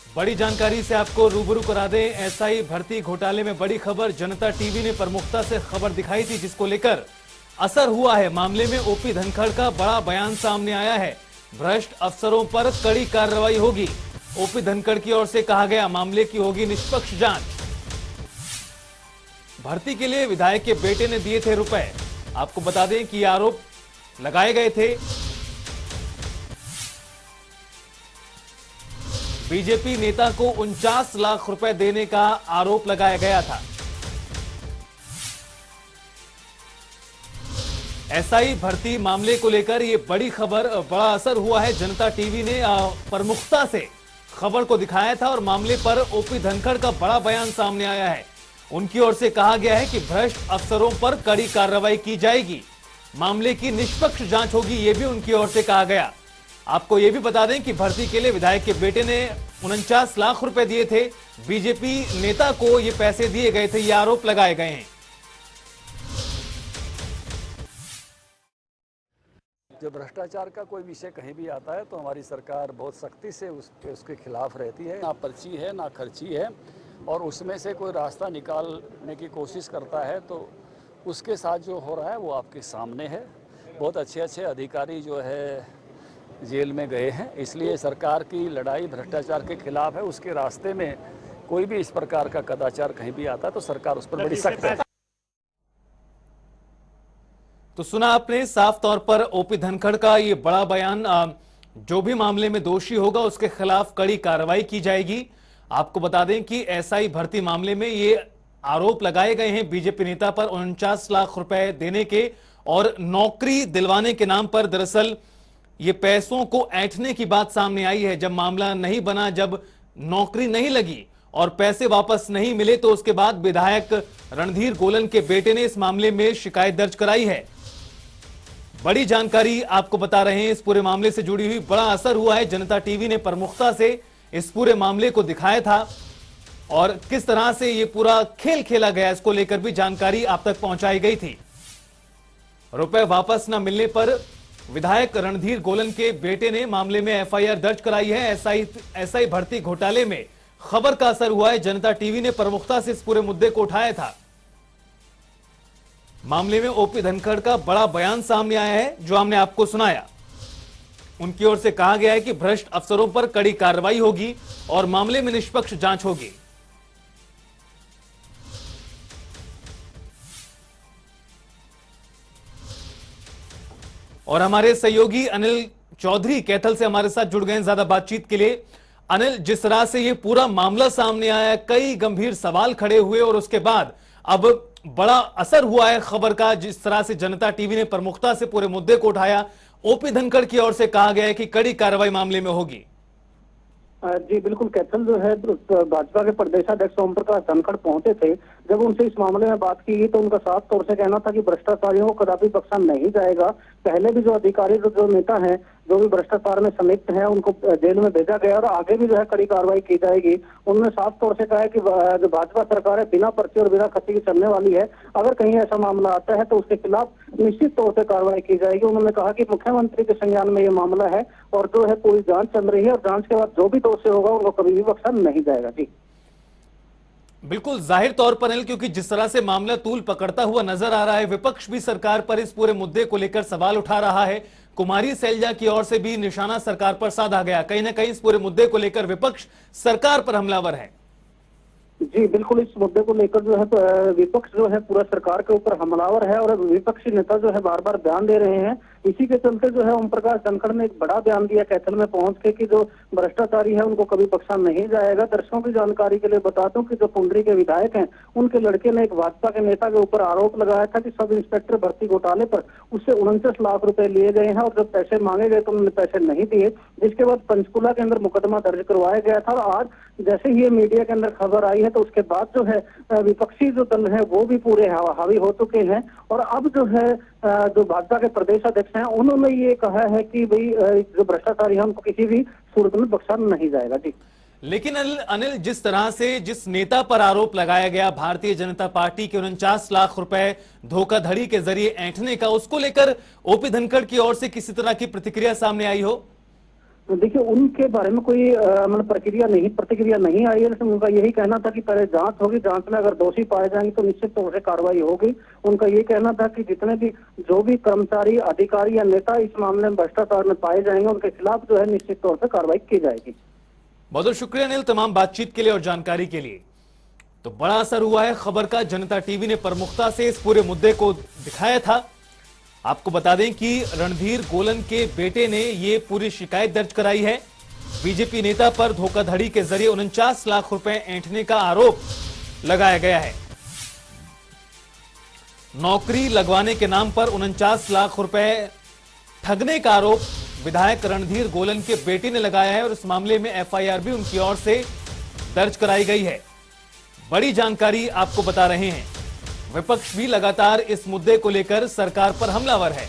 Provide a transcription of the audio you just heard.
बड़ी जानकारी से आपको रूबरू करा दें। एसआई भर्ती घोटाले में बड़ी खबर। जनता टीवी ने प्रमुखता से खबर दिखाई थी, जिसको लेकर असर हुआ है। मामले में ओपी धनखड़ का बड़ा बयान सामने आया है। भ्रष्ट अफसरों पर कड़ी कार्रवाई होगी। ओपी धनखड़ की ओर से कहा गया, मामले की होगी निष्पक्ष जांच। भर्ती के लिए विधायक के बेटे ने दिए थे रुपए। आपको बता दें कि आरोप लगाए गए थे। बीजेपी नेता को 49 लाख रुपए देने का आरोप लगाया गया था। एसआई भर्ती मामले को लेकर यह बड़ी खबर, बड़ा असर हुआ है। जनता टीवी ने प्रमुखता से खबर को दिखाया था और मामले पर ओपी धनखड़ का बड़ा बयान सामने आया है। उनकी ओर से कहा गया है कि भ्रष्ट अफसरों पर कड़ी कार्रवाई की जाएगी, मामले की निष्पक्ष जांच होगी, यह भी उनकी ओर से कहा गया। आपको यह भी बता दें कि भर्ती के लिए विधायक के बेटे ने 49 लाख रुपए दिए थे। बीजेपी नेता को ये पैसे दिए गए थे, ये आरोप लगाए गए हैं। जब भ्रष्टाचार का कोई विषय कहीं भी आता है तो हमारी सरकार बहुत सख्ती से उसके खिलाफ रहती है। ना पर्ची है ना खर्ची है, और उसमें से कोई रास्ता निकालने की कोशिश करता है तो उसके साथ जो हो रहा है वो आपके सामने है। बहुत अच्छे अच्छे अधिकारी जो है जेल में गए हैं, इसलिए सरकार की लड़ाई भ्रष्टाचार के खिलाफ है। उसके रास्ते में कोई भी इस प्रकार का कदाचार कहीं भी आता है तो सरकार उस पर बड़ी सख्त है। तो सुना आपने साफ तौर पर ओपी धनखड़ का ये बड़ा बयान। जो भी मामले में दोषी होगा उसके खिलाफ कड़ी कार्रवाई की जाएगी। आपको बता दें कि एसआई भर्ती मामले में ये आरोप लगाए गए हैं बीजेपी नेता पर 49 लाख रुपए देने के और नौकरी दिलवाने के नाम पर। दरअसल ये पैसों को ऐंठने की बात सामने आई है। जब मामला नहीं बना, जब नौकरी नहीं लगी और पैसे वापस नहीं मिले, तो उसके बाद विधायक रणधीर गोलन के बेटे ने इस मामले में शिकायत दर्ज कराई है। बड़ी जानकारी आपको बता रहे हैं। इस पूरे मामले से जुड़ी हुई बड़ा असर हुआ है। जनता टीवी ने प्रमुखता से इस पूरे मामले को दिखाया था और किस तरह से ये पूरा खेल खेला गया, इसको लेकर भी जानकारी आप तक पहुंचाई गई थी। रुपए वापस न मिलने पर विधायक रणधीर गोलन के बेटे ने मामले में एफआईआर दर्ज कराई है। एसआई भर्ती घोटाले में खबर का असर हुआ है। जनता टीवी ने प्रमुखता से इस पूरे मुद्दे को उठाया था। मामले में ओपी धनखड़ का बड़ा बयान सामने आया है, जो हमने आपको सुनाया। उनकी ओर से कहा गया है कि भ्रष्ट अफसरों पर कड़ी कार्रवाई होगी और मामले में निष्पक्ष जांच होगी। और हमारे सहयोगी अनिल चौधरी कैथल से हमारे साथ जुड़ गए हैं ज्यादा बातचीत के लिए। अनिल, जिस तरह से ये पूरा मामला सामने आया, कई गंभीर सवाल खड़े हुए और उसके बाद अब बड़ा असर हुआ है खबर का। जिस तरह से जनता टीवी ने प्रमुखता से पूरे मुद्दे को उठाया, ओपी धनखड़ की ओर से कहा गया है कि कड़ी कार्रवाई मामले में होगी। जी बिल्कुल, कैथल जो है भाजपा के प्रदेशाध्यक्ष ओम प्रकाश धनखड़ पहुंचे थे। जब उनसे इस मामले में बात की तो उनका साफ तौर से कहना था कि भ्रष्टाचारियों को कदापि बख्शा नहीं जाएगा। पहले भी जो अधिकारी जो नेता हैं, जो भी भ्रष्टाचार में संलिप्त हैं, उनको जेल में भेजा गया और आगे भी जो है कड़ी कार्रवाई की जाएगी। उन्होंने साफ तौर से कहा है कि जो भाजपा सरकार है बिना पर्ची और बिना खर्ची की चलने वाली है। अगर कहीं ऐसा मामला आता है तो उसके खिलाफ निश्चित तौर से कार्रवाई की जाएगी। उन्होंने कहा कि मुख्यमंत्री के संज्ञान में ये मामला है और जो है पूरी जांच चल रही है और जांच के बाद जो भी दोषी होगा उनको कभी भी बख्शा नहीं जाएगा। जी बिल्कुल, जाहिर तौर पर अनिल, क्योंकि जिस तरह से मामला तूल पकड़ता हुआ नजर आ रहा है, विपक्ष भी सरकार पर इस पूरे मुद्दे को लेकर सवाल उठा रहा है। कुमारी सैलजा की ओर से भी निशाना सरकार पर साधा गया। कहीं ना कहीं इस पूरे मुद्दे को लेकर विपक्ष सरकार पर हमलावर है। जी बिल्कुल, इस मुद्दे को लेकर जो है विपक्ष जो है पूरा सरकार के ऊपर हमलावर है और विपक्षी नेता जो है बार बार बयान दे रहे हैं। इसी के चलते जो है ओम प्रकाश धनखड़ ने एक बड़ा बयान दिया कैथल में पहुंच के कि जो भ्रष्टाचारी है उनको कभी बख्शा नहीं जाएगा। दर्शकों की जानकारी के लिए बता दूं कि जो पुंडरी के विधायक हैं, उनके लड़के ने एक भाजपा के नेता के ऊपर आरोप लगाया था कि सब इंस्पेक्टर भर्ती घोटाले पर उससे 49 लाख रुपए लिए गए हैं और जब पैसे मांगे गए तो उन्होंने पैसे नहीं दिए, जिसके बाद पंचकुला के अंदर मुकदमा दर्ज करवाया गया था। और आज जैसे ही ये मीडिया के अंदर खबर आई है तो उसके बाद जो है विपक्षी जो दल है वो भी पूरे हावी हो चुके हैं। और अब जो है जो भाजपा के प्रदेश अध्यक्ष हैं, उन्होंने ये कहा है कि भाई जो भ्रष्टाचारी है उनको किसी भी सूरत में बख्शा नहीं जाएगा। जी लेकिन अनिल, जिस तरह से जिस नेता पर आरोप लगाया गया भारतीय जनता पार्टी के 49 लाख रुपए धोखाधड़ी के जरिए ऐंठने का, उसको लेकर ओपी धनखड़ की ओर से किसी तरह की प्रतिक्रिया सामने आई हो? देखिए, उनके बारे में कोई मतलब प्रतिक्रिया नहीं आई है, लेकिन उनका यही कहना था कि पहले जांच होगी, जांच में अगर दोषी पाए जाएंगे तो निश्चित तौर से कार्रवाई होगी। उनका ये कहना था कि जितने भी जो भी कर्मचारी, अधिकारी या नेता इस मामले में भ्रष्टाचार में पाए जाएंगे, उनके खिलाफ जो है निश्चित तौर से कार्रवाई की जाएगी। बहुत बहुत शुक्रिया अनिल, तमाम बातचीत के लिए और जानकारी के लिए। तो बड़ा असर हुआ है खबर का। जनता टीवी ने प्रमुखता से इस पूरे मुद्दे को दिखाया था। आपको बता दें कि रणधीर गोलन के बेटे ने ये पूरी शिकायत दर्ज कराई है। बीजेपी नेता पर धोखाधड़ी के जरिए 49 लाख रुपए ऐंठने का आरोप लगाया गया है। नौकरी लगवाने के नाम पर 49 लाख रुपए ठगने का आरोप विधायक रणधीर गोलन के बेटे ने लगाया है और इस मामले में एफआईआर भी उनकी ओर से दर्ज कराई गई है। बड़ी जानकारी आपको बता रहे हैं। विपक्ष भी लगातार इस मुद्दे को लेकर सरकार पर हमलावर है।